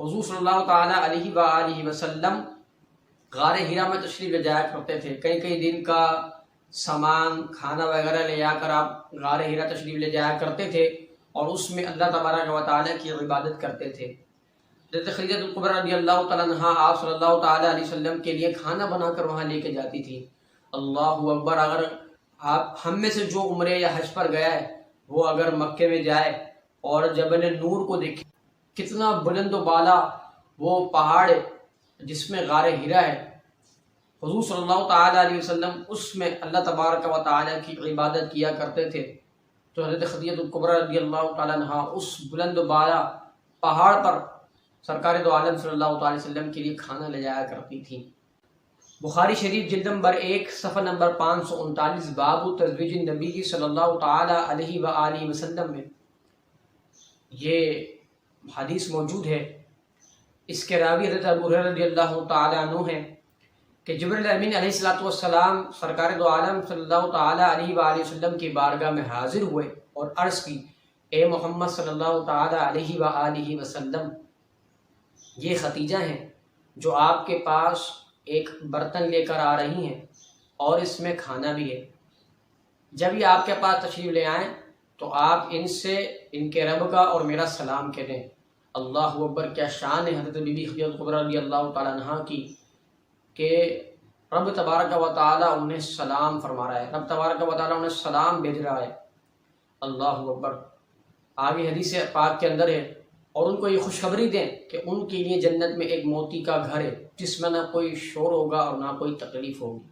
حضور صلی اللہ تعالیٰ علیہ وآلہ وسلم غار حرا میں تشریف لے جایا کرتے تھے. کئی کئی دن کا سامان کھانا وغیرہ لے جا کر آپ غار حرا تشریف لے جایا کرتے تھے اور اس میں اللہ تبارک و تعالیٰ کی عبادت کرتے تھے. حضرت خدیجہ الکبریٰ رضی اللہ تعالیٰ عنہا آپ صلی اللہ تعالیٰ علیہ وسلم کے لیے کھانا بنا کر وہاں لے کے جاتی تھی. اللہ اکبر. اگر آپ ہم میں سے جو عمرے یا حج پر گیا ہے وہ اگر مکے میں جائے اور جبل نور کو دیکھے، کتنا بلند و بالا وہ پہاڑ جس میں غار حرا ہے، حضور صلی اللہ تعالیٰ علیہ وسلم اس میں اللہ تبارک و تعالیٰ کی عبادت کیا کرتے تھے. تو حضرت خدیجہ الکبریٰ رضی اللہ تعالیٰ عنہا اس بلند و بالا پہاڑ پر سرکار دو عالم صلی اللہ تعالیٰ علیہ وسلم کے لیے کھانا لے جایا کرتی تھیں. بخاری شریف جلد نمبر 1 صفحہ نمبر 539 باب تزویج النبی صلی اللہ تعالیٰ علیہ وآلہ وسلم میں یہ حدیث موجود ہے. اس کے راوی حضرت ابو ہریرہ رضی اللہ تعالیٰ عنہ ہیں کہ جبرائیل امین علیہ الصلوۃ والسلام سرکار دو عالم صلی اللہ تعالیٰ علیہ وآلہ وسلم کی بارگاہ میں حاضر ہوئے اور عرض کی، اے محمد صلی اللہ تعالیٰ علیہ وآلہ وسلم، یہ ختیجہ ہیں جو آپ کے پاس ایک برتن لے کر آ رہی ہیں اور اس میں کھانا بھی ہے. جب یہ آپ کے پاس تشریف لے آئیں تو آپ ان سے ان کے رب کا اور میرا سلام کہہ. اللہ اکبر. کیا شان ہے حضرت بی بی خدیجہ الکبریٰ رضی اللہ تعالیٰ عنہا کی کہ رب تبارک و تعالیٰ انہیں سلام فرما رہا ہے، رب تبارک و تعالیٰ انہیں سلام بھیج رہا ہے. اللہ اکبر. آگے حدیث پاک کے اندر ہے، اور ان کو یہ خوشخبری دیں کہ ان کے لیے جنت میں ایک موتی کا گھر ہے جس میں نہ کوئی شور ہوگا اور نہ کوئی تکلیف ہوگی.